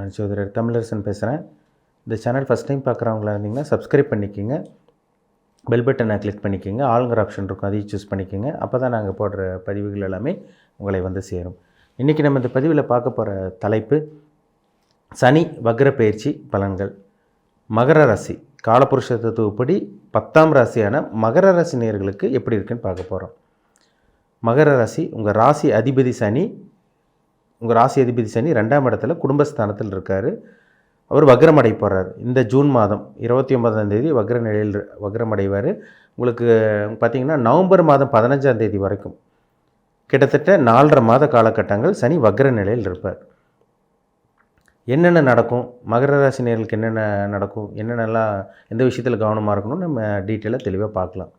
நான் ஜோதிடர் தமிழரசன் பேசுகிறேன். இந்த சேனல் ஃபஸ்ட் டைம் பார்க்குறவங்களா இருந்தீங்கன்னா சப்ஸ்கிரைப் பண்ணிக்கோங்க, பெல் பட்டனை கிளிக் பண்ணிக்கோங்க, ஆளுங்கிற ஆப்ஷன் இருக்கும் அதையும் சூஸ் பண்ணிக்கோங்க. அப்போ தான் நாங்கள் போடுற பதிவுகள் எல்லாமே உங்களை வந்து சேரும். இன்றைக்கி நம்ம இந்த பதிவில் பார்க்க போகிற தலைப்பு சனி வக்ர பயிற்சி பலன்கள். மகர ராசி காலபுருஷ தத்துவப்படி 10ஆம் ராசியான மகர ராசி நேயர்களுக்கு எப்படி இருக்குன்னு பார்க்க போகிறோம். மகர ராசி, உங்கள் ராசி அதிபதி சனி, உங்கள் ராசி அதிபதி சனி 2ஆம் இடத்துல குடும்பஸ்தானத்தில் இருக்கார். அவர் வக்ரமடை போகிறார். இந்த ஜூன் மாதம் 29ஆம் தேதி வக்ரமடைவார். உங்களுக்கு பார்த்திங்கன்னா நவம்பர் மாதம் 15ஆம் தேதி வரைக்கும் கிட்டத்தட்ட 4.5 மாத காலகட்டங்கள் சனி வக்ர நிலையில் இருப்பார். என்னென்ன நடக்கும், மகர ராசி நேயர்களுக்கு என்னென்ன நடக்கும், என்னென்னலாம் எந்த விஷயத்தில் கவனமாக இருக்கணும்னு நம்ம டீட்டெயிலாக தெளிவாக பார்க்கலாம்.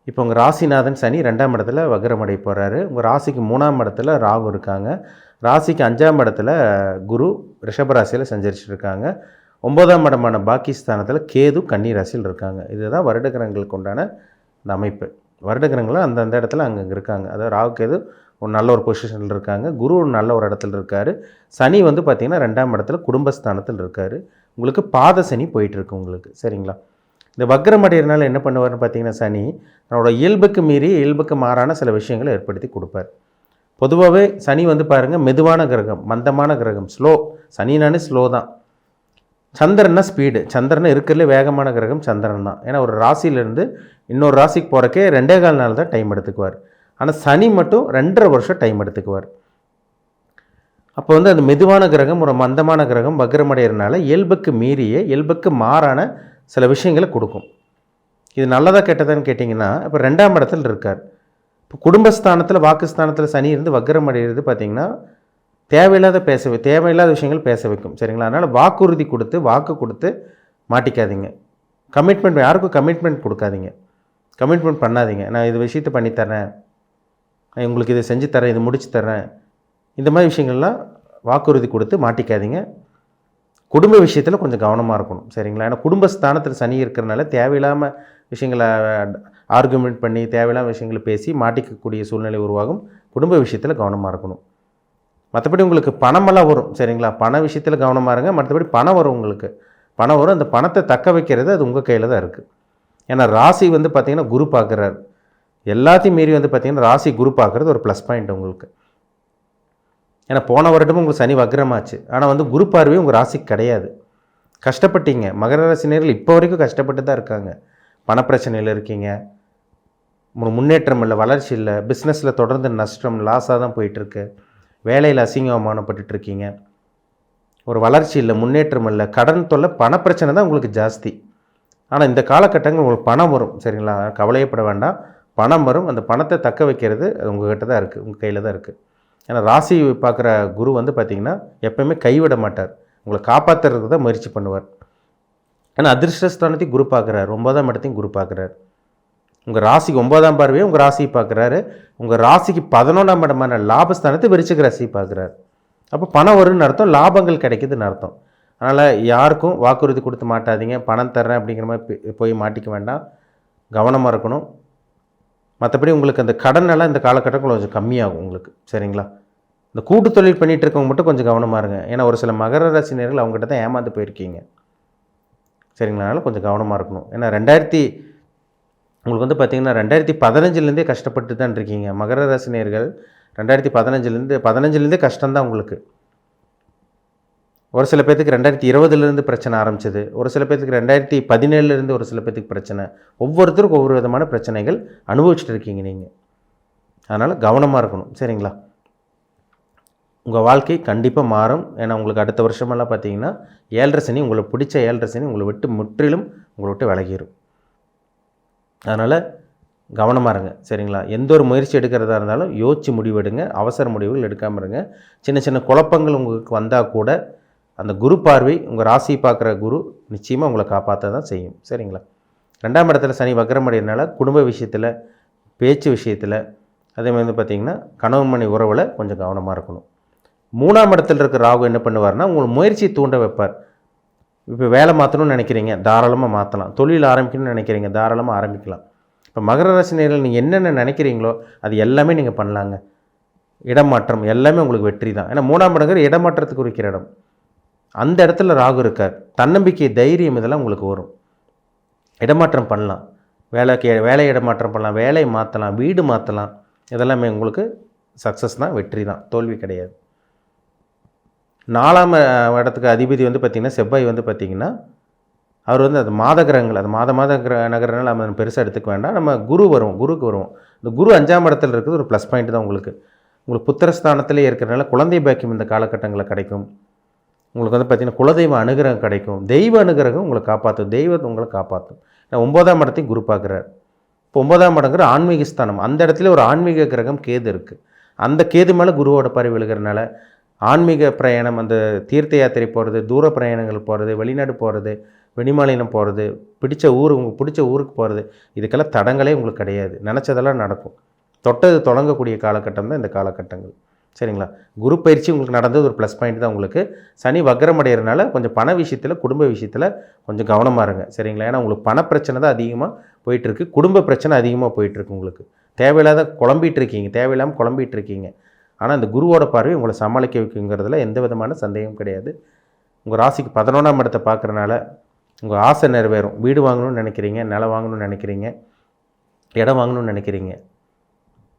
இப்போ உங்கள் ராசிநாதன் சனி 2ஆம் இடத்துல வக்ரமடை போகிறாரு. உங்கள் ராசிக்கு 3ஆம் இடத்துல ராகு இருக்காங்க. ராசிக்கு 5ஆம் இடத்துல குரு ரிஷபராசியில் சஞ்சரிச்சுருக்காங்க. 9ஆம் இடமான பாக்கிஸ்தானத்தில் கேது கன்னி ராசியில் இருக்காங்க. இதுதான் வருடகிரகங்களுக்கு உண்டான இந்த அமைப்பு. வருடகிரகங்களும் அந்தந்த இடத்துல அங்கங்கே இருக்காங்க. அதாவது ராகு கேது ஒரு நல்ல ஒரு பொசிஷனில் இருக்காங்க. குரு ஒரு நல்ல ஒரு இடத்துல இருக்கார். சனி வந்து பார்த்திங்கன்னா 2ஆம் இடத்துல குடும்பஸ்தானத்தில் இருக்கார். உங்களுக்கு பாத சனி போயிட்டுருக்கு உங்களுக்கு, சரிங்களா? இந்த வக்ரமடைகிறனால என்ன பண்ணுவார்னு பார்த்தீங்கன்னா, சனி தன்னோட இயல்புக்கு மீறி இயல்புக்கு மாறான சில விஷயங்களை ஏற்படுத்தி கொடுப்பார். பொதுவாகவே சனி வந்து பாருங்கள் மெதுவான கிரகம், மந்தமான கிரகம், ஸ்லோ. சனினானே ஸ்லோ தான். சந்திரன்னா ஸ்பீடு. சந்திரனை இருக்கிறதுல வேகமான கிரகம் சந்திரன் தான். ஏன்னா ஒரு ராசியிலேருந்து இன்னொரு ராசிக்கு போகிறக்கே 2.25 நாள் தான் டைம் எடுத்துக்குவார். ஆனால் சனி மட்டும் 2.5 வருஷம் டைம் எடுத்துக்குவார். அப்போ வந்து அந்த மெதுவான கிரகம், ஒரு மந்தமான கிரகம் வக்ரமடைகிறனால இயல்புக்கு மீறிய இயல்புக்கு மாறான சில விஷயங்களை கொடுக்கும். இது நல்லதாக கெட்டதான்னு கேட்டிங்கன்னா, இப்போ 2ஆம் இடத்துல இருக்கார். இப்போ குடும்பஸ்தானத்தில் வாக்குஸ்தானத்தில் சனி இருந்து வக்ரமடைகிறது பார்த்திங்கன்னா தேவையில்லாத விஷயங்கள் பேச வைக்கும், சரிங்களா? அதனால் வாக்குறுதி கொடுத்து வாக்கு கொடுத்து மாட்டிக்காதீங்க. கமிட்மெண்ட், யாருக்கும் கமிட்மெண்ட் கொடுக்காதீங்க, கமிட்மெண்ட் பண்ணாதீங்க. நான் இது விஷயத்தை பண்ணித்தரேன், உங்களுக்கு இதை செஞ்சு தரேன், இது முடிச்சு தரேன், இந்த மாதிரி விஷயங்கள்லாம் வாக்குறுதி கொடுத்து மாட்டிக்காதீங்க. குடும்ப விஷயத்தில் கொஞ்சம் கவனமாக இருக்கணும், சரிங்களா? ஏன்னா குடும்பஸ்தானத்தில் சனி இருக்கிறனால தேவையில்லாமல் விஷயங்களை ஆர்குமெண்ட் பண்ணி தேவையில்லாமல் விஷயங்களை பேசி மாட்டிக்கக்கூடிய சூழ்நிலை உருவாகும். குடும்ப விஷயத்தில் கவனமாக இருக்கணும். மற்றபடி உங்களுக்கு பணமெல்லாம் வரும், சரிங்களா? பண விஷயத்தில் கவனமாக இருங்க. மற்றபடி பணம் வரும், உங்களுக்கு பணம் வரும். அந்த பணத்தை தக்க வைக்கிறது அது உங்கள் கையில் தான் இருக்குது. ஏன்னா ராசி வந்து பார்த்திங்கன்னா குரு பார்க்குறாரு. எல்லாத்தையும் மீறி வந்து பார்த்திங்கன்னா ராசி குரு பார்க்குறது ஒரு ப்ளஸ் பாயிண்ட் உங்களுக்கு. ஏன்னா போன வருடமும் உங்களுக்கு சனி வக்ரமாச்சு. ஆனால் வந்து குரு பார்வையும் உங்கள் ராசிக்கு கிடையாது. கஷ்டப்பட்டீங்க. மகர ராசினியர்கள் இப்போ வரைக்கும் கஷ்டப்பட்டு தான் இருக்காங்க. பணப்பிரச்சனையில் இருக்கீங்க, முன்னேற்றம் இல்லை, வளர்ச்சி இல்லை, பிஸ்னஸில் தொடர்ந்து நஷ்டம், லாஸாக தான் போயிட்டுருக்கு. வேலையில் அசிங்கமானப்பட்டுருக்கீங்க, ஒரு வளர்ச்சி இல்லை, முன்னேற்றம் இல்லை, கடன் தொல்லை, பணப்பிரச்சனை தான் உங்களுக்கு ஜாஸ்தி. ஆனால் இந்த காலகட்டங்கள் உங்களுக்கு பணம் வரும், சரிங்களா? கவலையப்பட வேண்டாம், பணம் வரும். அந்த பணத்தை தக்க வைக்கிறது அது உங்கள்கிட்ட தான் இருக்குது, உங்கள் கையில் தான் இருக்குது. ஏன்னா ராசி பார்க்குற குரு வந்து பார்த்திங்கன்னா எப்போயுமே கைவிட மாட்டார், உங்களை காப்பாற்றுறதுக்கு தான் முயற்சி பண்ணுவார். ஏன்னா அதிர்ஷ்டஸ்தானத்தையும் குரு பார்க்குறாரு, 9ஆம் இடத்தையும் குரு பார்க்குறாரு. உங்கள் ராசிக்கு 9ஆம் பார்வையே உங்கள் ராசியை பார்க்குறாரு. உங்கள் ராசிக்கு 11ஆம் இடமான லாபஸ்தானத்தை விருச்சிக ராசியை பார்க்குறாரு. அப்போ பணம் வரும்னு அர்த்தம், லாபங்கள் கிடைக்குதுன்னு அர்த்தம். அதனால் யாருக்கும் வாக்குறுதி கொடுத்து மாட்டாதீங்க. பணம் தர்றேன் அப்படிங்கிற மாதிரி போய் மாட்டிக்க வேண்டாம், கவனமாக இருக்கணும். மற்றபடி உங்களுக்கு அந்த கடனெல்லாம் இந்த காலகட்டத்தில் கொஞ்சம் கம்மியாகும் உங்களுக்கு, சரிங்களா? இந்த கூட்டு தொழில் பண்ணிகிட்டு இருக்கவங்க மட்டும் கொஞ்சம் கவனமாக இருங்க. ஏன்னா ஒரு சில மகர ராசி நேயர்கள் அவங்ககிட்ட தான் ஏமாந்து போயிருக்கீங்க, சரிங்களா? அதனால் கொஞ்சம் கவனமாக இருக்கணும். ஏன்னா உங்களுக்கு வந்து பார்த்திங்கன்னா 2015 கஷ்டப்பட்டு தான் இருக்கீங்க மகர ராசி நேயர்கள். 2015 கஷ்டம்தான் உங்களுக்கு. ஒரு சில பேர்த்துக்கு 2020 பிரச்சனை ஆரம்பிச்சது, ஒரு சில பேர்த்துக்கு 2017 ஒரு சில பேர்த்துக்கு பிரச்சனை. ஒவ்வொருத்தருக்கும் ஒவ்வொரு விதமான பிரச்சனைகள் அனுபவிச்சுட்டு இருக்கீங்க நீங்கள். அதனால் கவனமாக இருக்கணும், சரிங்களா? உங்கள் வாழ்க்கை கண்டிப்பாக மாறும். ஏன்னா உங்களுக்கு அடுத்த வருஷமெல்லாம் பார்த்தீங்கன்னா 7.5 சனி, உங்களுக்கு பிடிச்ச 7.5 சனி உங்களை விட்டு முற்றிலும் உங்களை விட்டு விலகிடும். அதனால் கவனமாக இருங்க, சரிங்களா? எந்த ஒரு முயற்சி எடுக்கிறதா இருந்தாலும் யோசித்து முடிவெடுங்க. அவசர முடிவுகள் எடுக்காமல் இருங்க. சின்ன சின்ன குழப்பங்கள் உங்களுக்கு வந்தால் கூட அந்த குரு பார்வை, உங்கள் ராசியை பார்க்குற குரு நிச்சயமாக உங்களை காப்பாற்ற தான் செய்யும், சரிங்களா? 2ஆம் இடத்துல சனி வக்ரமடைகிறனால குடும்ப விஷயத்தில், பேச்சு விஷயத்தில், அதே மாதிரி வந்து பார்த்திங்கன்னா கணவன் மனைவி உறவில் கொஞ்சம் கவனமாக இருக்கணும். 3ஆம் இடத்துல இருக்கிற ராகு என்ன பண்ணுவார்னா உங்களை முயற்சியை தூண்ட வைப்பார். இப்போ வேலை மாற்றணும்னு நினைக்கிறீங்க, தாராளமாக மாற்றலாம். தொழில் ஆரம்பிக்கணும்னு நினைக்கிறீங்க, தாராளமாக ஆரம்பிக்கலாம். இப்போ மகர ராசி நேயர்கள் நீங்கள் என்னென்ன நினைக்கிறீங்களோ அது எல்லாமே நீங்கள் பண்ணலாங்க. இடமாற்றம் எல்லாமே உங்களுக்கு வெற்றி தான். ஏன்னா 3ஆம் இடங்கிற இடமாற்றத்துக்கு குறிக்கிற இடம். அந்த இடத்துல ராகு இருக்கார். தன்னம்பிக்கை, தைரியம் இதெல்லாம் உங்களுக்கு வரும். இடமாற்றம் பண்ணலாம், வேலை இடமாற்றம் பண்ணலாம், வேலை மாற்றலாம், வீடு மாற்றலாம். இதெல்லாமே உங்களுக்கு சக்ஸஸ் தான், வெற்றி தான், தோல்வி கிடையாது. 4ஆம் இடத்துக்கு அதிபதி வந்து பார்த்திங்கன்னா செவ்வாய் வந்து பார்த்திங்கன்னா அவர் வந்து அது மாத கிரகங்கள், அது மாத நகரனால நம்ம பெருசாக எடுத்துக்க வேண்டாம். நம்ம குருக்கு வருவோம். இந்த குரு 5ஆம் இடத்துல இருக்கிறது ஒரு ப்ளஸ் பாயிண்ட் தான் உங்களுக்கு. உங்களுக்கு புத்திரஸ்தானத்திலே இருக்கிறனால குழந்தை பாக்கியம் இந்த காலகட்டங்களில் கிடைக்கும். உங்களுக்கு வந்து பார்த்திங்கன்னா குலதெய்வ அனுகிரகம் கிடைக்கும். தெய்வ அனுகிரகம் உங்களை காப்பாற்றும், தெய்வத்தை உங்களை காப்பாற்றும். ஏன்னா 9ஆம் இடத்தையும் குரு பார்க்குறார். இப்போ 9ஆம் இடங்கிற ஆன்மீக ஸ்தானம், அந்த இடத்துல ஒரு ஆன்மீக கிரகம் கேது இருக்குது. அந்த கேது மேலே குருவோட பார்வை விழுகிறனால ஆன்மீக பிரயாணம், அந்த தீர்த்த யாத்திரை போகிறது, தூர பிரயாணங்கள் போகிறது, வெளிநாடு போகிறது, வெளிமாநிலம் போகிறது, உங்களுக்கு பிடிச்ச ஊருக்கு போகிறது, இதுக்கெல்லாம் தடங்களே உங்களுக்கு கிடையாது. நினச்சதெல்லாம் நடக்கும். தொட்டது தொடங்கக்கூடிய காலகட்டம் தான் இந்த காலகட்டங்கள். சரிங்களா? குரு பயிற்சி உங்களுக்கு நடந்தது ஒரு ப்ளஸ் பாயிண்ட் தான் உங்களுக்கு. சனி வக்ரம் அடைகிறதுனால கொஞ்சம் பண விஷயத்தில், குடும்ப விஷயத்தில் கொஞ்சம் கவனமாக இருங்க. சரிங்களா? ஏன்னா உங்களுக்கு பணப்பிரச்சனை தான் அதிகமாக போயிட்டுருக்கு, குடும்ப பிரச்சனை அதிகமாக போயிட்டுருக்கு. உங்களுக்கு தேவையில்லாத தேவையில்லாமல் குழம்பிகிட்டு இருக்கீங்க. ஆனால் இந்த குருவோட பார்வை உங்களை சமாளிக்க வைக்குங்கிறதுல எந்த விதமான சந்தேகம் கிடையாது. உங்கள் ராசிக்கு 11ஆம் இடத்தை பார்க்குறனால உங்கள் ஆசை நிறைவேறும். வீடு வாங்கணும்னு நினைக்கிறீங்க, நிலம் வாங்கணும்னு நினைக்கிறீங்க, இடம் வாங்கணும்னு நினைக்கிறீங்க,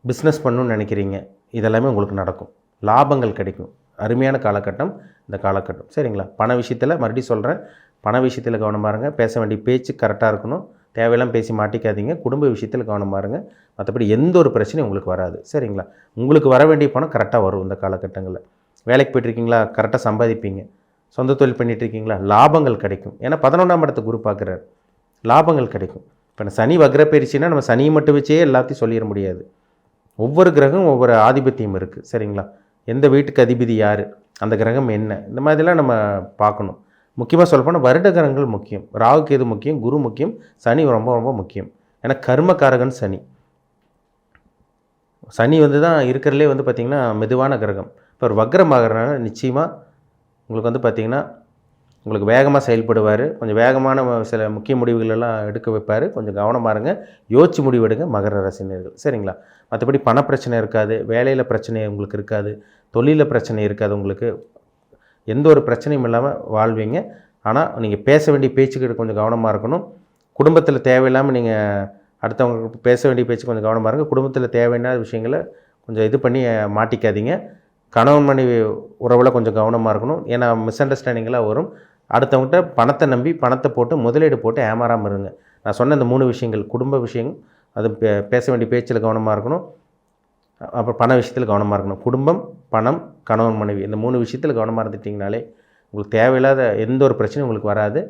பிஸ்னஸ் பண்ணணும்னு நினைக்கிறீங்க, இதெல்லாமே உங்களுக்கு நடக்கும். லாபங்கள் கிடைக்கும். அருமையான காலகட்டம் இந்த காலகட்டம். சரிங்களா? பண விஷயத்தில் மறுபடியும் சொல்கிறேன், பண விஷயத்தில் கவனமாக இருங்க. பேச வேண்டிய பேச்சு கரெக்டாக இருக்கணும். தேவையெல்லாம் பேசி மாட்டிக்காதீங்க. குடும்ப விஷயத்தில் கவனமாக இருங்க. மற்றபடி எந்த ஒரு பிரச்சனையும் உங்களுக்கு வராது. சரிங்களா? உங்களுக்கு வர வேண்டிய பணம் கரெக்டாக வரும் இந்த காலகட்டங்களில். வேலைக்கு போய்ட்டுருக்கீங்களா? கரெக்டாக சம்பாதிப்பீங்க. சொந்த தொழில் பண்ணிகிட்ருக்கீங்களா? லாபங்கள் கிடைக்கும். ஏன்னா 11ஆம் இடத்தை குரு பார்க்குறாரு. லாபங்கள் கிடைக்கும். இப்போ சனி வக்ர பயிற்சின்னா நம்ம சனியை மட்டும் வச்சே எல்லாத்தையும் சொல்லிட முடியாது. ஒவ்வொரு கிரகம் ஒவ்வொரு ஆதிபத்தியம் இருக்குது. சரிங்களா? எந்த வீட்டுக்கு அதிபதி யார், அந்த கிரகம் என்ன, இந்த மாதிரிலாம் நம்ம பார்க்கணும். முக்கியமாக சொல்லப்போனால் வருட கிரகங்கள் முக்கியம். ராகு கேது முக்கியம், குரு முக்கியம், சனி ரொம்ப ரொம்ப முக்கியம். ஏன்னா கர்மகாரகன் சனி. சனி வந்து தான் இருக்கிறதுலே வந்து பார்த்திங்கன்னா மெதுவான கிரகம். இப்போ ஒரு வக்ரமாகறனால நிச்சயமாக உங்களுக்கு வந்து பார்த்திங்கன்னா உங்களுக்கு வேகமாக செயல்படுவார். கொஞ்சம் வேகமான சில முக்கிய முடிவுகளெல்லாம் எடுக்க வைப்பார். கொஞ்சம் கவனமாக இருங்க. யோசிச்சு முடிவெடுங்க மகர ராசினியர்கள். சரிங்களா? மற்றபடி பணப்பிரச்சனை இருக்காது, வேலையில் பிரச்சனை உங்களுக்கு இருக்காது, தொழிலில் பிரச்சனை இருக்காது. உங்களுக்கு எந்த ஒரு பிரச்சனையும் இல்லாமல் வாழ்வீங்க. ஆனால் நீங்கள் பேச வேண்டிய பேச்சுக்கிட்ட கொஞ்சம் கவனமாக இருக்கணும். குடும்பத்தில் தேவையில்லாமல் நீங்கள் அடுத்தவங்களுக்கு பேச வேண்டிய பேச்சு கொஞ்சம் கவனமாக இருங்க. குடும்பத்தில் தேவையில்லாத விஷயங்களை கொஞ்சம் இது பண்ணி மாட்டிக்காதீங்க. கணவன் மனைவி உறவில் கொஞ்சம் கவனமாக இருக்கணும். ஏன்னா மிஸ் அண்டர்ஸ்டாண்டிங்கெலாம் வரும். அடுத்தவங்ககிட்ட பணத்தை நம்பி பணத்தை போட்டு முதலீடு போட்டு ஏமாறாமல் இருங்க. நான் சொன்ன இந்த 3 விஷயங்கள், குடும்ப விஷயம், அது பேச வேண்டிய பேச்சில் கவனமாக இருக்கணும். அப்புறம் பண விஷயத்தில் கவனமாக இருக்கணும். குடும்பம், பணம், கணவன் மனைவி, இந்த 3 விஷயத்தில் கவனமாக இருந்துட்டிங்கனாலே உங்களுக்கு தேவையில்லாத எந்த ஒரு பிரச்சனையும் உங்களுக்கு வராது.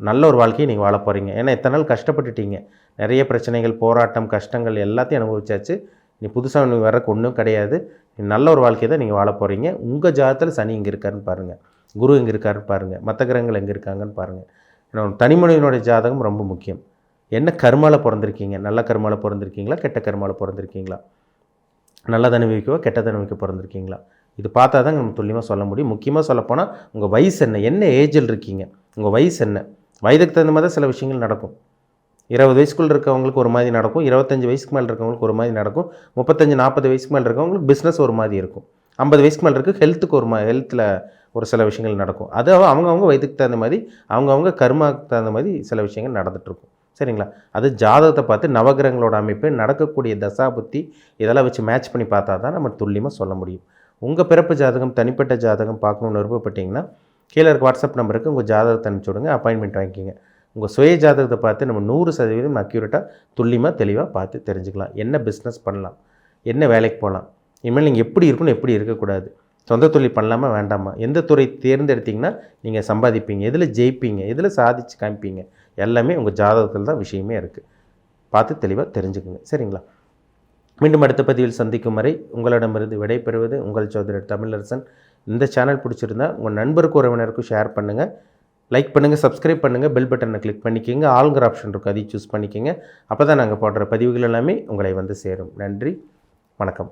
நல்ல ஒரு வாழ்க்கையை நீங்கள் வாழ போகிறீங்க. ஏன்னா இத்தனை நாள் கஷ்டப்பட்டுட்டீங்க. நிறைய பிரச்சனைகள், போராட்டம், கஷ்டங்கள் எல்லாத்தையும் அனுபவிச்சாச்சு. நீ புதுசாக வரக்கு ஒன்றும் கிடையாது. நல்ல ஒரு வாழ்க்கையை தான் நீங்கள் வாழ போகிறீங்க. உங்கள் ஜாதகத்தில் சனி இங்கே இருக்காருன்னு பாருங்கள், குரு எங்கே இருக்காருன்னு பாருங்கள், மற்ற கிரகங்கள் எங்கே இருக்காங்கன்னு பாருங்கள். ஏன்னா தனிமனிதனுடைய ஜாதகம் ரொம்ப முக்கியம். என்ன கர்மாவில் பிறந்திருக்கீங்க? நல்ல கர்மாவில் பிறந்திருக்கீங்களா, கெட்ட கர்மாவில் பிறந்திருக்கீங்களா, நல்ல அனுபவிக்கவோ கெட்டதை அனுபவிக்க பிறந்திருக்கீங்களா? இது பார்த்தா தான் நம்ம துல்லியமாக சொல்ல முடியும். முக்கியமாக சொல்லப்போனால் உங்கள் வயசு என்ன ஏஜில் இருக்கீங்க, உங்கள் வயசு என்ன, வயதுக்கு தகுந்த மாதிரி சில விஷயங்கள் நடக்கும். 20 வயசுக்குள்ள இருக்கவங்களுக்கு ஒரு மாதிரி நடக்கும், 25 வயசுக்கு மேலே இருக்கவங்களுக்கு ஒரு மாதிரி நடக்கும், 35-40 வயசுக்கு மேலே இருக்கவங்களுக்கு பிஸ்னஸ் ஒரு மாதிரி இருக்கும், 50 வயசுக்கு மேலே இருக்குது ஹெல்த்துக்கு ஹெல்த்தில் ஒரு சில விஷயங்கள் நடக்கும். அது அவங்கவுங்க வயதுக்கு தகுந்த மாதிரி, அவங்கவுங்க கர்மாவுக்கு தகுந்த மாதிரி சில விஷயங்கள் நடந்துகிட்ருக்கும். சரிங்களா? அது ஜாதகத்தை பார்த்து நவகிரகங்களோட அமைப்பு, நடக்கக்கூடிய தசாபுத்தி, இதெல்லாம் வச்சு மேட்ச் பண்ணி பார்த்தா தான் நம்ம துல்லியமாக சொல்ல முடியும். உங்கள் பிறப்பு ஜாதகம், தனிப்பட்ட ஜாதகம் பார்க்கணுன்னு விருப்பப்பட்டீங்கன்னா கீழே இருக்க வாட்ஸ்அப் நம்பருக்கு உங்கள் ஜாதகத்தை அனுப்பிச்சி விடுங்க, அப்பாயின்மெண்ட் வாங்கிக்கிங்க. உங்கள் சுய ஜாதகத்தை பார்த்து நம்ம 100% அக்யூரேட்டாக துல்லியமாக தெளிவாக பார்த்து தெரிஞ்சுக்கலாம். என்ன பிஸ்னஸ் பண்ணலாம், என்ன வேலைக்கு போகலாம், இனிமேல் நீங்கள் எப்படி இருக்கணும், எப்படி இருக்கக்கூடாது, சொந்த தொழில் பண்ணலாமா வேண்டாமா, எந்த துறை தேர்ந்தெடுத்திங்கன்னா நீங்கள் சம்பாதிப்பீங்க, எதில் ஜெயிப்பீங்க, எதில் சாதிச்சு காமிப்பீங்க, எல்லாமே உங்கள் ஜாதகத்தில் தான் விஷயமே இருக்குது. பார்த்து தெளிவாக தெரிஞ்சுக்குங்க. சரிங்களா? மீண்டும் அடுத்த பதிவில் சந்திக்கும் வரை உங்களிடமிருந்து விடைபெறுவது உங்கள் ஜோதிடர் தமிழரசன். இந்த சேனல் பிடிச்சிருந்தா உங்கள் நண்பருக்கு உறவினருக்கும் ஷேர் பண்ணுங்கள், லைக் பண்ணுங்கள், சப்ஸ்கிரைப் பண்ணுங்கள், பெல் பட்டனை கிளிக் பண்ணிக்கோங்க, ஆளுங்கிற ஆப்ஷன் இருக்கும், அதையும் சூஸ் பண்ணிக்கோங்க. அப்போ தான் நாங்கள் போடுற பதிவுகள் எல்லாமே உங்களை வந்து சேரும். நன்றி, வணக்கம்.